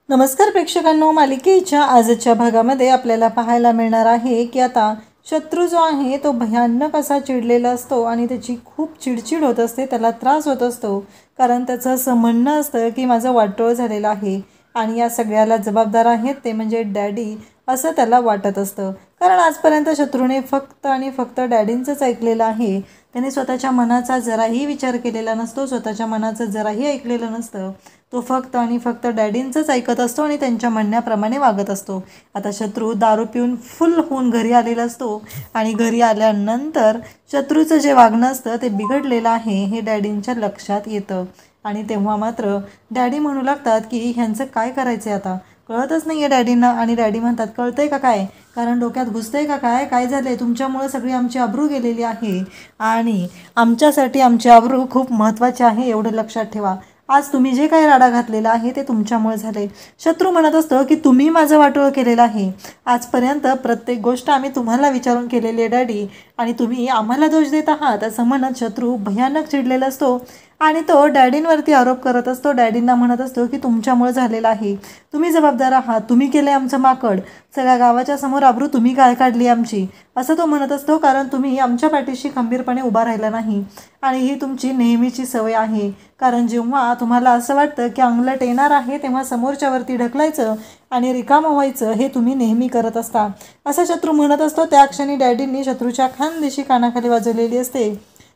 नमस्कार प्रेक्षकांनो, मालिकेच्या आजच्या भागामध्ये आपल्याला पाहायला मिळणार आहे की आता शत्रू जो आहे तो भयानक असा चिडलेला असतो आणि त्याची खूप चिडचिड होत असते, त्याला त्रास होत असतो. कारण त्याचं असं म्हणणं असतं की माझं वाटोळं झालेलं आहे आणि या सगळ्याला जबाबदार आहेत ते म्हणजे डॅडी, असं त्याला वाटत असतं. कारण आजपर्यंत शत्रूने फक्त आणि फक्त डॅडींचंच ऐकलेलं आहे. त्याने स्वतःच्या मनाचा जराही विचार केलेला नसतो, स्वतःच्या मनाचं जराही ऐकलेलं नसतं. तो फक्त आणि फक्त डॅडींचंच ऐकत असतो आणि त्यांच्या म्हणण्याप्रमाणे वागत असतो. आता शत्रू दारू पिऊन फुल होऊन घरी आलेला असतो आणि घरी आल्यानंतर शत्रूचं जे वागणं असतं ते बिघडलेलं आहे हे डॅडींच्या लक्षात येतं. आणि तेव्हा मात्र डॅडी म्हणू लागतात की ह्यांचं काय करायचं आता, कळतच नाही आहे डॅडींना. आणि डॅडी म्हणतात, कळतंय का काय, कारण डोक्यात घुसतंय का काय, काय झालं आहे, तुमच्यामुळं सगळी आमची अब्रू गेलेली आहे आणि आमच्यासाठी आमची अब्रू खूप महत्त्वाची आहे, एवढं लक्षात ठेवा. आज तुम्ही जे काही राडा घातलेला आहे ते तुमच्यामुळे झाले. शत्रू म्हणत असतो की तुम्ही माझं वाटोळं केलेलं आहे. आजपर्यंत प्रत्येक गोष्ट आम्ही तुम्हाला विचारून केलेली आहे डॅडी, आणि तुम्ही आम्हाला दोष देत आहात, असं म्हणत शत्रू भयानक चिडलेला असतो आणि तो डॅडींवरती आरोप करत असतो. डॅडींना म्हणत असतो की तुमच्यामुळे झालेलं आहे, तुम्ही जबाबदार आहात, तुम्ही केलं आमचं माकड, सगळ्या गावाच्या समोर अब्रू तुम्ही काय काढली आमची, असं तो म्हणत असतो. कारण तुम्ही आमच्या पाठीशी खंबीरपणे उभा राहिला नाही आणि ही तुमची नेहमीची सवय आहे. कारण जेव्हा तुम्हाला असं वाटतं की अंगलट येणार आहे तेव्हा समोरच्यावरती ढकलायचं आणि रिकामं व्हायचं, हे तुम्ही नेहमी करत असता, असं शत्रू म्हणत असतो. त्या क्षणी डॅडींनी शत्रूच्या खानदेशी कानाखाली वाजवलेली असते.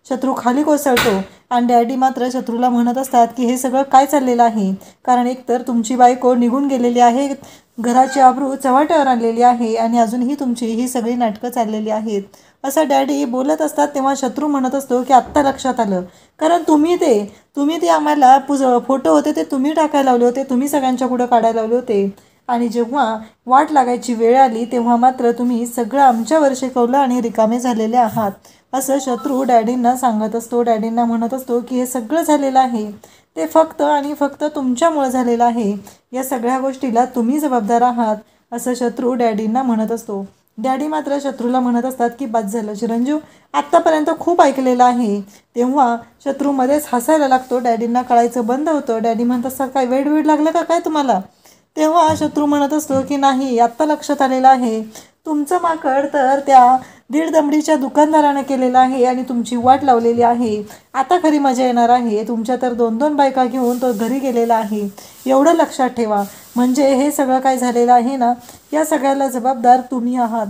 शत्रू खाली कोसळतो आणि डॅडी मात्र शत्रूला म्हणत असतात की हे सगळं काय चाललेलं आहे, कारण एकतर तुमची बायको निघून गेलेली आहे, घराची आबरू चव्हाट्यावर आणलेली आहे आणि अजूनही तुमची ही सगळी नाटकं चाललेली आहेत, असं डॅडी बोलत असतात. तेव्हा शत्रू म्हणत असतो की आत्ता लक्षात आलं, कारण तुम्ही ते आम्हाला फोटो होते ते तुम्ही टाकायला लावले होते, तुम्ही सगळ्यांच्या पुढं काढायला लावले होते आणि जेव्हा वाट लागायची वेळ आली तेव्हा मात्र तुम्ही सगळं आमच्यावर शिकवलं आणि रिकामे झालेले आहात, असं शत्रू डॅडींना सांगत असतो. डॅडींना म्हणत असतो की हे सगळं झालेलं आहे ते फक्त आणि फक्त तुमच्यामुळे झालेलं आहे, या सगळ्या गोष्टीला तुम्ही जबाबदार आहात, असं शत्रू डॅडींना म्हणत असतो. डॅडी मात्र शत्रूला म्हणत असतात की बस झालं चिरंजीव, आत्तापर्यंत खूप ऐकलेलं आहे. तेव्हा शत्रू मध्येच हसायला लागतो, डॅडींना कळायचं बंद होतं. डॅडी म्हणत असतात, काय वेड लागलं का काय तुम्हाला. तेव्हा शत्रू म्हणत असतो की नाही, आत्ता लक्षात आलेलं आहे, तुमचं माकड तर त्या 1.5 दमडीच्या दुकानदारानं केलेलं आहे आणि तुमची वाट लावलेली आहे. आता खरी मजा येणार आहे, तुमच्या तर 2-2 बायका घेऊन तो घरी गेलेला आहे, एवढं लक्षात ठेवा. म्हणजे हे सगळं काय झालेलं आहे ना, या सगळ्याला जबाबदार तुम्ही आहात.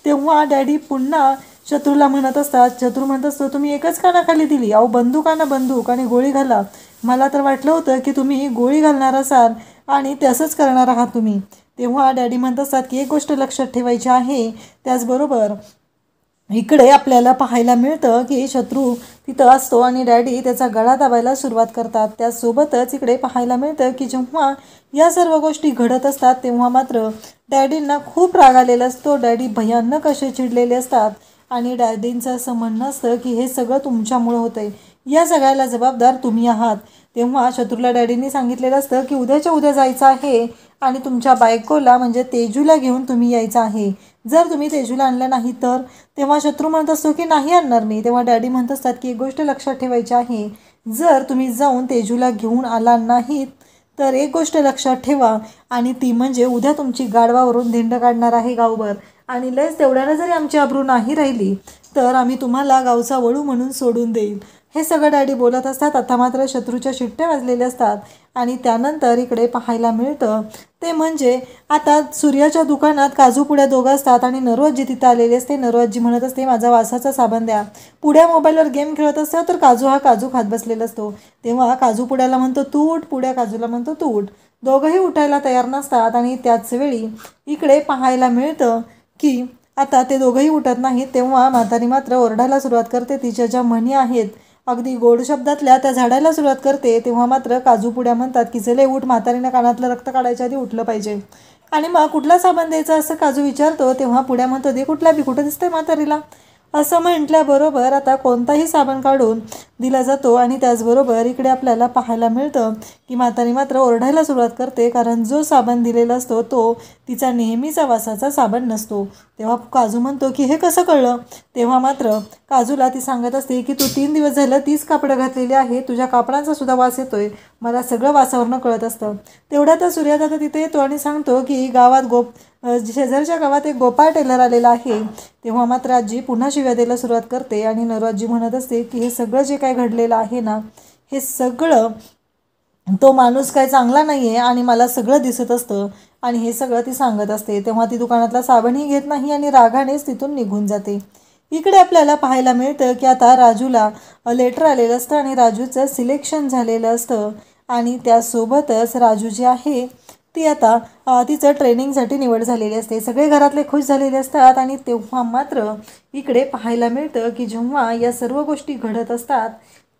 तेव्हा डॅडी पुन्हा शत्रूला म्हणत असतात, शत्रू म्हणत असतो, तुम्ही एकच कानाखाली दिली, अहो बंदूकानं बंदूक आणि गोळी घाला, मला तर वाटलं होतं की तुम्ही गोळी घालणार असाल आणि तसंच करणार आहात तुम्ही. तेव्हा डॅडी म्हणत असतात की एक गोष्ट लक्षात ठेवायची आहे. त्याचबरोबर इकडे आपल्याला पाहायला मिळतं की शत्रू तिथं असतो आणि डॅडी त्याचा गळा दाबायला सुरुवात करतात. त्यासोबतच इकडे पाहायला मिळतं की जेव्हा या सर्व गोष्टी घडत असतात तेव्हा मात्र डॅडींना खूप राग आलेला असतो. डॅडी भयानक असे चिडलेले असतात आणि डॅडींचं असं म्हणणं असतं की हे सगळं तुमच्यामुळं होतंय, या सगळ्याला जबाबदार तुम्ही आहात. तेव्हा शत्रूला डॅडींनी सांगितलेलं असतं की उद्याच्या उद्या जायचं आहे आणि तुमच्या बायकोला म्हणजे तेजूला घेऊन तुम्ही यायचं आहे. जर तुम्ही तेजूला आणलं नाही तर. तेव्हा शत्रू म्हणत असतो की नाही आणणार मी. तेव्हा डॅडी म्हणत असतात की एक गोष्ट लक्षात ठेवायची आहे, जर तुम्ही जाऊन तेजूला घेऊन आला नाहीत तर एक गोष्ट लक्षात ठेवा, आणि ती म्हणजे उद्या तुमची गाढवावरून धिंड काढणार आहे गावभर, आणि लयच तेवढ्यानं जरी आमची अब्रू नाही राहिली तर आम्ही तुम्हाला गावचा वळू म्हणून सोडून देईल. हे सगळं डॅडी बोलत असतात. आता मात्र शत्रूच्या शिट्ट्या वाजलेल्या असतात आणि त्यानंतर इकडे पाहायला मिळतं ते म्हणजे आता सूर्याच्या दुकानात काजू पुड्या दोघं असतात आणि नरवतजी तिथं आलेली असते. नरवतजी म्हणत असते, माझा वासाचा साबण द्या. पुड्या मोबाईलवर गेम खेळत असतात तर काजू हा काजू खात बसलेला असतो. तेव्हा काजू पुड्याला म्हणतो तू उठ, पुड्या काजूला म्हणतो तू उठ. दोघंही उठायला तयार नसतात आणि त्याच वेळी इकडे पाहायला मिळतं की आता ते दोघंही उठत नाहीत. तेव्हा म्हातारी मात्र ओरडायला सुरुवात करते, तिच्या ज्या म्हणी आहेत अगदी गोड शब्दातल्या त्या झाडायला सुरुवात करते. तेव्हा मात्र काजू पुड्या म्हणतात की चले उठ, म्हातारीनं कानातलं रक्त काढायच्या आधी उठलं पाहिजे. आणि मग कुठला साबण द्यायचा असं काजू विचारतो. तेव्हा पुड्या म्हणतो दे कुठला बी, कुठं दिसतंय म्हातारीला, असं म्हटल्याबरोबर आता कोणताही साबण काढून दिला जातो. आणि त्याचबरोबर इकडे आपल्याला पाहायला मिळतं की म्हातारी मात्र ओरडायला सुरुवात करते, कारण जो साबण दिलेला असतो तो तिचा नेहमीचा वासाचा साबण नसतो. तेव्हा काजू म्हणतो की हे कसं कळलं. तेव्हा मात्र काजूला ती सांगत असते की तू 3 दिवस झालं तीच कापडं घातलेली आहे, तुझ्या कापडांचा सुद्धा वास येतोय, मला सगळं वासावरनं कळत असतं. तेवढ्यात सूर्यादादा तिथे येतो आणि सांगतो की गावात शेजारच्या गावात एक गोपाळ टेलर आलेला आहे. तेव्हा मात्र आजी पुन्हा शिव्या द्यायला सुरुवात करते आणि नरवाजी म्हणत असते की हे सगळं जे काय घडलेलं आहे ना, हे सगळं तो माणूस काय चांगला नाही आहे आणि मला सगळं दिसत असतं आणि हे सगळं ती सांगत असते. तेव्हा ती दुकानातला साबणही घेत नाही आणि रागानेच तिथून निघून जाते. इकडे आपल्याला पाहायला मिळतं की आता राजूला लेटर आलेलं असतं आणि राजूचं सिलेक्शन झालेलं असतं आणि त्यासोबतच राजू जी आहे ती आता तिचं ट्रेनिंगसाठी निवड झालेली असते. सगळे घरातले खुश झालेले असतात आणि तेव्हा मात्र इकडे पाहायला मिळतं की जेव्हा या सर्व गोष्टी घडत असतात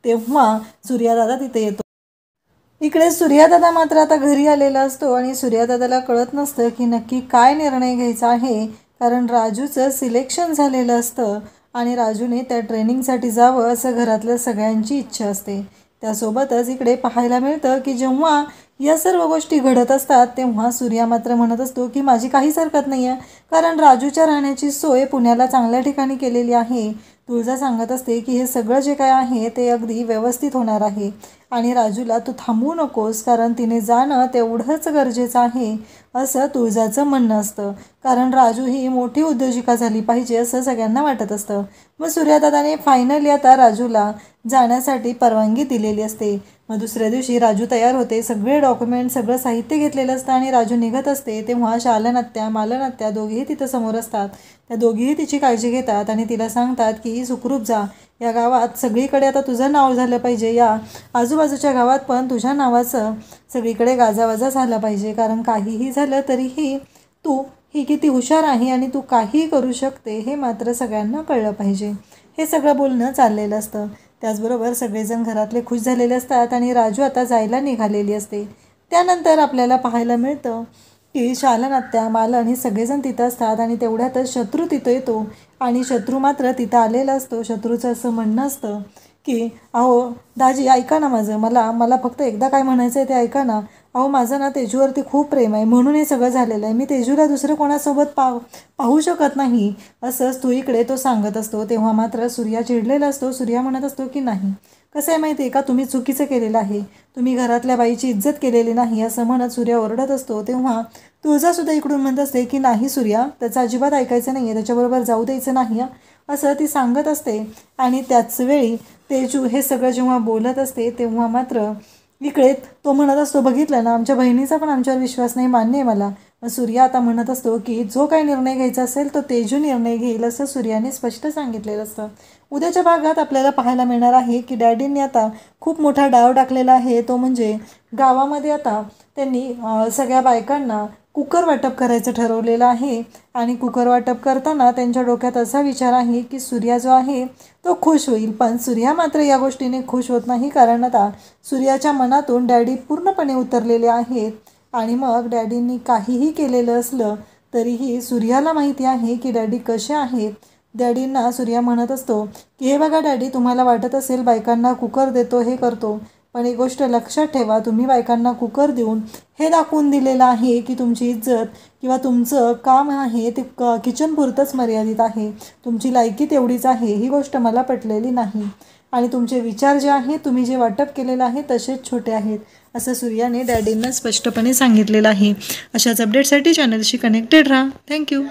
तेव्हा सूर्यादादा तिथे येतो. इकडे सूर्यादादा मात्र आता घरी आलेला असतो आणि सूर्यादादाला कळत नसतं की नक्की काय निर्णय घ्यायचा आहे, कारण राजूचं सिलेक्शन झालेलं असतं आणि राजूने त्या ट्रेनिंगसाठी जावं असं घरातल्या सगळ्यांची इच्छा असते. त्यासोबतच इकडे पाहायला मिळतं की जेव्हा या सर्व गोष्टी घडत असतात तेव्हा सूर्या मात्र म्हणत असतो की माझी काहीच हरकत नाही आहे, कारण राजूच्या राहण्याची सोय पुण्याला चांगल्या ठिकाणी केलेली आहे. तुळजा सांगत असते की हे सगळं जे काय आहे ते अगदी व्यवस्थित होणार आहे आणि राजूला तू थांबवू नकोस, कारण तिने जाणं तेवढंच गरजेचं आहे असं तुळजाचं म्हणणं असतं, कारण राजू ही मोठी उद्योजिका झाली पाहिजे असं सगळ्यांना वाटत असतं. मग सूर्यादादाने फायनली आता राजूला जाण्यासाठी परवानगी दिलेली असते. मग दुसऱ्या दिवशी राजू तयार होते, सगळे डॉक्युमेंट सगळं साहित्य घेतलेलं असतं आणि राजू निघत असते. तेव्हा शालनत्या मालनत्या दोघीही तिथं समोर असतात. त्या दोघीही तिची काळजी घेतात आणि तिला सांगतात की सुखरूप जा, या गावात सगळीकडे आता तुझं नाव झालं पाहिजे, या आजूबाजूच्या गावात पण तुझ्या नावाचं सगळीकडे गाजावाजा झाला पाहिजे, कारण काहीही झालं तरीही तू ही किती हुशार आहे आणि तू काहीही करू शकते हे मात्र सगळ्यांना कळलं पाहिजे. हे सगळं बोलणं चाललेलं असतं. त्याचबरोबर सगळेजण घरातले खुश झालेले असतात आणि राजू आता जायला निघालेली असते. त्यानंतर आपल्याला पाहायला मिळतं की शालनत्या मालन हे सगळेजण तिथं असतात आणि तेवढ्यातच शत्रू तिथं येतो आणि शत्रू मात्र तिथं आलेला असतो. शत्रूचं असं म्हणणं असतं की अहो दाजी ऐका ना, मला फक्त एकदा काय म्हणायचं आहे ते ऐका ना. अहो माझं ना तेजूवरती खूप प्रेम आहे, म्हणून हे सगळं झालेलं आहे, मी तेजूला दुसरं कोणासोबत पाहू शकत नाही असंच तू इकडे तो सांगत असतो. तेव्हा मात्र सूर्या चिडलेला असतो. सूर्या म्हणत असतो की नाही, कसं आहे माहिती आहे का, तुम्ही चुकीचं केलेलं आहे, तुम्ही घरातल्या बाईची इज्जत केलेली नाही असं म्हणत सूर्या ओरडत असतो. तेव्हा तुळजासुद्धा इकडून म्हणत असते की नाही सूर्या, त्याचं अजिबात ऐकायचं नाही आहे, त्याच्याबरोबर जाऊ द्यायचं नाही असं ती सांगत असते. आणि त्याचवेळी तेजू हे सगळं जेव्हा बोलत असते तेव्हा मात्र इकडे तो म्हणत असतो बघितलं ना, आमच्या बहिणीचा पण आमच्यावर विश्वास नाही, मान्य आहे मला. सूर्या आता म्हणत असतो की जो काही निर्णय घ्यायचा असेल तो तेजू निर्णय घेईल असं सूर्याने स्पष्ट सांगितलेलं असतं. उद्याच्या भागात आपल्याला पाहायला मिळणार आहे की डॅडींनी आता खूप मोठा डाव टाकलेला आहे. तो म्हणजे गावामध्ये आता त्यांनी सगळ्या बायकांना कुकर वाटप करायचं ठरवलेलं आहे आणि कुकर वाटप करताना त्यांच्या डोक्यात असा विचार आहे की सूर्या जो आहे तो खुश होईल. पण सूर्या मात्र या गोष्टीने खुश होत नाही, कारण आता सूर्याच्या मनातून डॅडी पूर्णपणे उतरलेले आहेत आणि मग डॅडींनी काहीही केलेलं असलं तरीही सूर्याला माहिती आहे की डॅडी कसे आहेत. डॅडींना सूर्या म्हणत असतो की हे बघा डॅडी, तुम्हाला वाटत असेल बायकांना कुकर देतो हे करतो, पण एक गोष्ट लक्षात ठेवा, तुम्ही बायकांना कुकर देऊन हे दाखवून दिलेलं आहे की तुमची इज्जत किंवा तुमचं काम आहे ते किचनपुरतंच मर्यादित आहे, तुमची लायकी तेवढीच आहे. ही गोष्ट मला पटलेली नाही आणि तुमचे विचार जे आहेत, तुम्ही जे वाटप केलेलं आहे तसेच छोटे आहेत असं सूर्याने डॅडींना स्पष्टपणे सांगितलेलं आहे. अशाच अपडेटसाठी चॅनलशी कनेक्टेड राहा. थँक्यू.